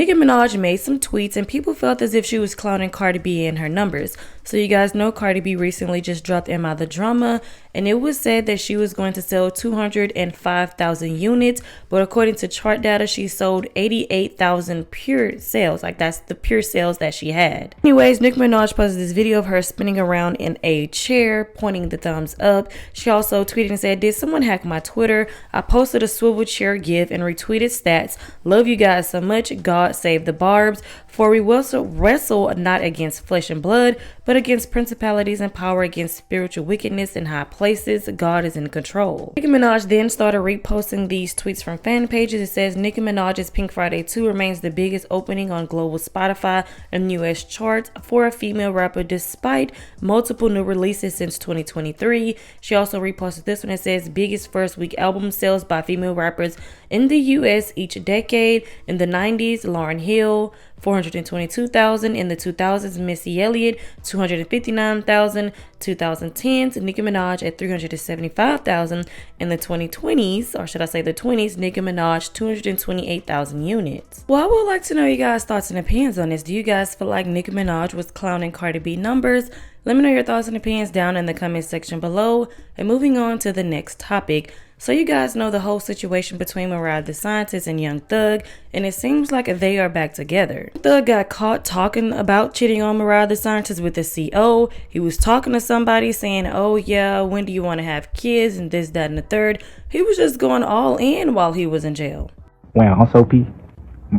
Nicki Minaj made some tweets and people felt as if she was clowning Cardi B and her numbers. So you guys know Cardi B recently just dropped Am I the Drama, and it was said that she was going to sell 205,000 units, but according to chart data, she sold 88,000 pure sales. Like, that's the pure sales that she had. Anyways, Nicki Minaj posted this video of her spinning around in a chair, pointing the thumbs up. She also tweeted and said, "Did someone hack my Twitter? I posted a swivel chair gif and retweeted stats. Love you guys so much. God save the barbs. For we wrestle not against flesh and blood, but against principalities and power, against spiritual wickedness in high places. God is in control." Nicki Minaj then started reposting these tweets from fan pages. It says, "Nicki Minaj's Pink Friday 2 remains the biggest opening on global Spotify and US charts for a female rapper despite multiple new releases since 2023. She also reposted this one. It says, "Biggest first week album sales by female rappers in the US each decade. In the 90s, Lauryn Hill, 422,000. In the 2000s, Missy Elliott, 259,000. 2010s, Nicki Minaj at 375,000. In the 2020s, or should I say the 20s, Nicki Minaj, 228,000 units." Well, I would like to know you guys' thoughts and opinions on this. Do you guys feel like Nicki Minaj was clowning Cardi B numbers? Let me know your thoughts and opinions down in the comment section below. And moving on to the next topic. So you guys know the whole situation between Mariah the Scientist and Young Thug, and it seems like they are back together. Thug got caught talking about cheating on Mariah the Scientist with the CO. He was talking to somebody saying, "Oh yeah, when do you want to have kids?" and this, that, and the third. He was just going all in while he was in jail. Wow, I'm so P.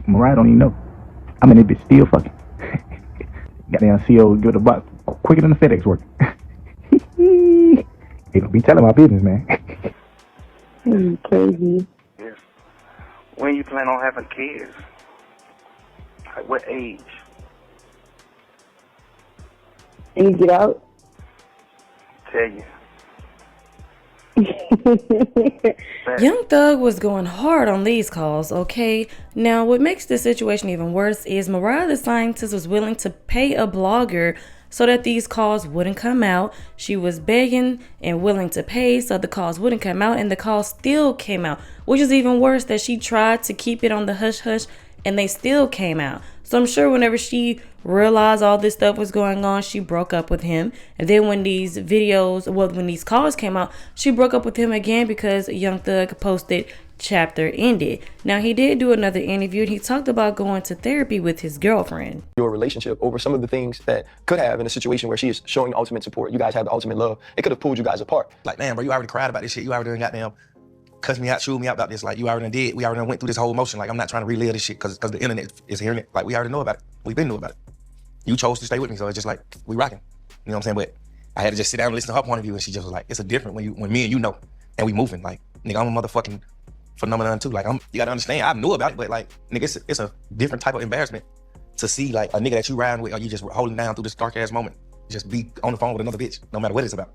Mariah don't even know. I mean, it bitch still fucking. Goddamn CO give it a buck quicker than the FedEx work. He don't be telling my business, man. Crazy. Yes. When you plan on having kids? Like what age? And you get out? Tell you. Young Thug was going hard on these calls, okay? Now, what makes this situation even worse is Mariah the Scientist was willing to pay a blogger so that these calls wouldn't come out. She was begging and willing to pay so the calls wouldn't come out, and the calls still came out, which is even worse that she tried to keep it on the hush hush and they still came out. So I'm sure whenever she realized all this stuff was going on, she broke up with him. And then when these videos, well, when these calls came out, she broke up with him again because Young Thug posted chapter ended. Now, he did do another interview and he talked about going to therapy with his girlfriend. Your relationship over some of the things that could have in a situation where she is showing ultimate support. You guys have the ultimate love. It could have pulled you guys apart. Like, man, bro, you already cried about this shit. You already done goddamn cussed me out, chewed me out about this. Like, you already done did. We already done went through this whole motion. Like, I'm not trying to relive this shit because the internet is hearing it. Like, we already know about it. We've been knew about it. You chose to stay with me, so it's just like, we rocking. You know what I'm saying? But I had to just sit down and listen to her point of view, and she just was like, it's a different when me and you know, and we moving. Like, nigga, I'm a motherfucking phenomenon too. Like, you gotta understand, I knew about it, but like, nigga, it's a different type of embarrassment to see like a nigga that you riding with or you just holding down through this dark ass moment, just be on the phone with another bitch, no matter what it's about.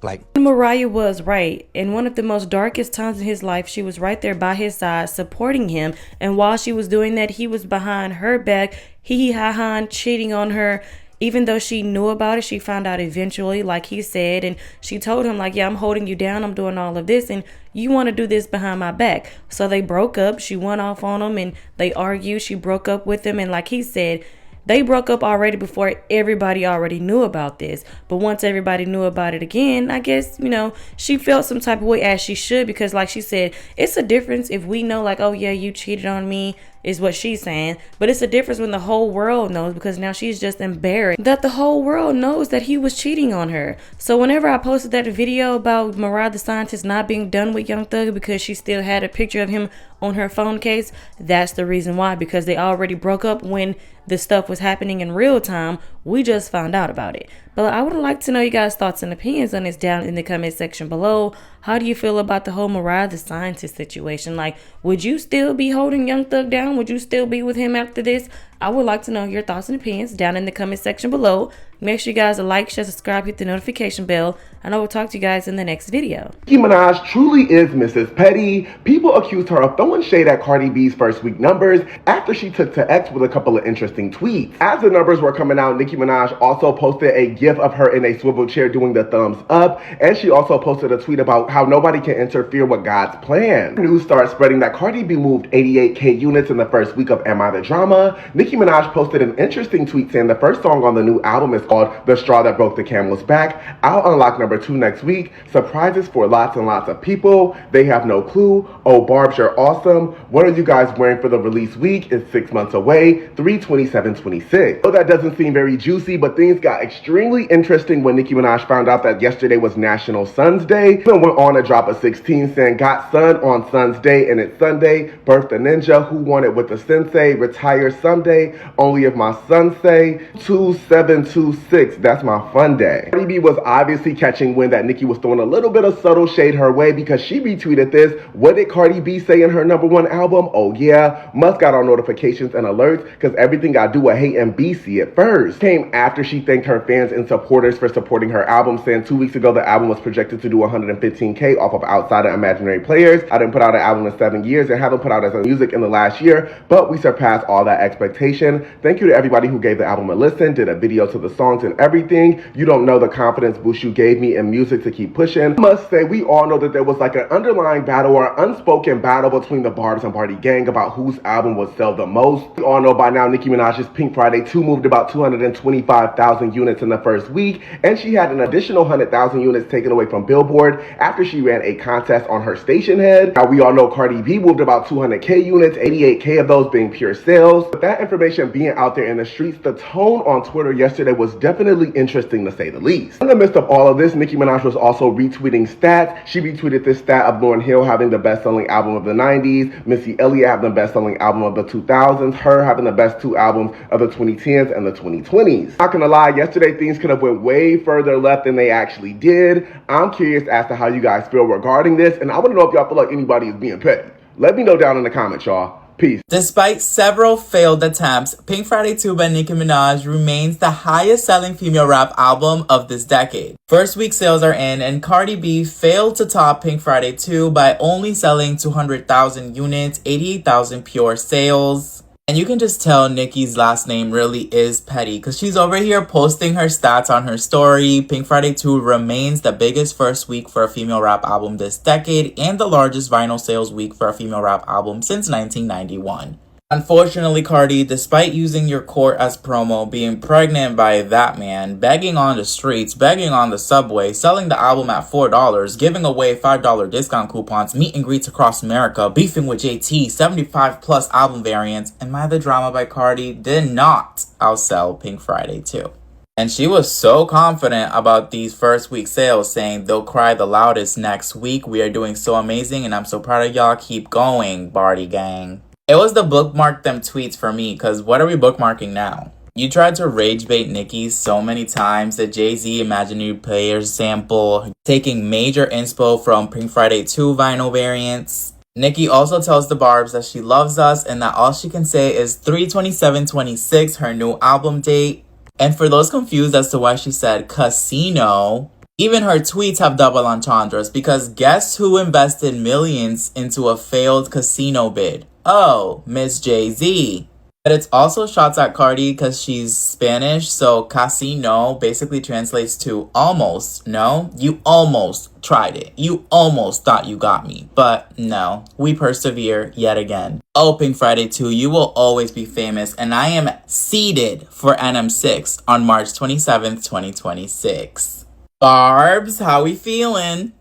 Like, Mariah was right. In one of the most darkest times in his life, she was right there by his side, supporting him. And while she was doing that, he was behind her back, hee-hee-ha-ha, cheating on her. Even though she knew about it, she found out eventually, like he said, and she told him, like, yeah, I'm holding you down, I'm doing all of this, and you want to do this behind my back. So they broke up. She went off on him and they argued. She broke up with him, and like he said, they broke up already before everybody already knew about this. But once everybody knew about it again, I guess, you know, she felt some type of way, as she should, because like she said, it's a difference if we know, like, oh yeah, you cheated on me, is what she's saying. But it's a difference when the whole world knows, because now she's just embarrassed that the whole world knows that he was cheating on her. So whenever I posted that video about Mariah the Scientist not being done with Young Thug because she still had a picture of him on her phone case, that's the reason why, because they already broke up when the stuff was happening in real time. We just found out about it. But I would like to know you guys' thoughts and opinions on this down in the comment section below. How do you feel about the whole Mariah the Scientist situation? Like, would you still be holding Young Thug down? Would you still be with him after this? I would like to know your thoughts and opinions down in the comment section below. Make sure you guys like, share, subscribe, hit the notification bell, and I will talk to you guys in the next video. Nicki Minaj truly is Mrs. Petty. People accused her of throwing shade at Cardi B's first week numbers after she took to X with a couple of interesting tweets. As the numbers were coming out, Nicki Minaj also posted a gif of her in a swivel chair doing the thumbs up, and she also posted a tweet about how nobody can interfere with God's plan. News started spreading that Cardi B moved 88K units in the the first week of Am I the Drama, Nicki Minaj posted an interesting tweet saying the first song on the new album is called The Straw That Broke the Camel's Back. I'll unlock number 2 next week. Surprises for lots and lots of people. They have no clue. Oh, Barbs, you're awesome. What are you guys wearing for the release week? It's 6 months away. 3/27/26. So that doesn't seem very juicy, but things got extremely interesting when Nicki Minaj found out that yesterday was National Sons Day. Then went on to drop a 16 saying, got sun on Sons Day and it's Sunday. Birth the ninja. Who won it with the sensei? Retire someday. Only if my son say. 2726. That's my fun day. Cardi B was obviously catching wind that Nicki was throwing a little bit of subtle shade her way because she retweeted this. What did Cardi B say in her #1 album? Oh yeah, must got our notifications and alerts because everything I do I hate and B see it first. Came after she thanked her fans and supporters for supporting her album, saying 2 weeks ago the album was projected to do 115K off of Outside of Imaginary Players. I didn't put out an album in 7 years and haven't put out as a music in the last year, but we surpassed all that expectation. Thank you to everybody who gave the album a listen, did a video to the songs and everything. You don't know the confidence boost you gave me in music to keep pushing. I must say, we all know that there was like an underlying battle or unspoken battle between the Barbs and Party Gang about whose album would sell the most. We all know by now Nicki Minaj's Pink Friday 2 moved about 225,000 units in the first week, and she had an additional 100,000 units taken away from Billboard after she ran a contest on her station head. Now we all know Cardi B moved about 200K units, 88K of those being pure sales. With that information being out there in the streets, the tone on Twitter yesterday was definitely interesting to say the least. In the midst of all of this, Nicki Minaj was also retweeting stats. She retweeted this stat of Lauryn Hill having the best-selling album of the 90s, Missy Elliott having the best-selling album of the 2000s, her having the best 2 albums of the 2010s and the 2020s. Not gonna lie, yesterday things could have went way further left than they actually did. I'm curious as to how you guys feel regarding this, and I want to know if y'all feel like anybody is being petty. Let me know down in the comments, y'all. Peace. Despite several failed attempts, Pink Friday 2 by Nicki Minaj remains the highest selling female rap album of this decade. First week sales are in, and Cardi B failed to top Pink Friday 2 by only selling 200,000 units, 88,000 pure sales. And you can just tell Nicki's last name really is petty because she's over here posting her stats on her story. Pink Friday 2 remains the biggest first week for a female rap album this decade and the largest vinyl sales week for a female rap album since 1991. Unfortunately, Cardi, despite using your court as promo, being pregnant by that man, begging on the streets, begging on the subway, selling the album at $4, giving away $5 discount coupons, meet and greets across America, beefing with JT, 75 plus album variants, Am I the Drama by Cardi did not outsell Pink Friday 2. And she was so confident about these first week sales, saying they'll cry the loudest next week. We are doing so amazing and I'm so proud of y'all. Keep going, Barty Gang. It was the bookmark them tweets for me, because what are we bookmarking now? You tried to rage bait Nicki so many times. The Jay-Z Imaginary Players sample, taking major inspo from Pink Friday 2 vinyl variants. Nicki also tells the Barbs that she loves us and that all she can say is 3/27/26, her new album date. And for those confused as to why she said casino, even her tweets have double entendres, because guess who invested millions into a failed casino bid? Oh, Miss Jay-Z. But it's also shots at Cardi because she's Spanish, so casino basically translates to almost. No, you almost tried it. You almost thought you got me. But no, we persevere yet again. Oh, Pink Friday 2, you will always be famous, and I am seeded for NM6 on March 27th, 2026. Barbs, how we feeling?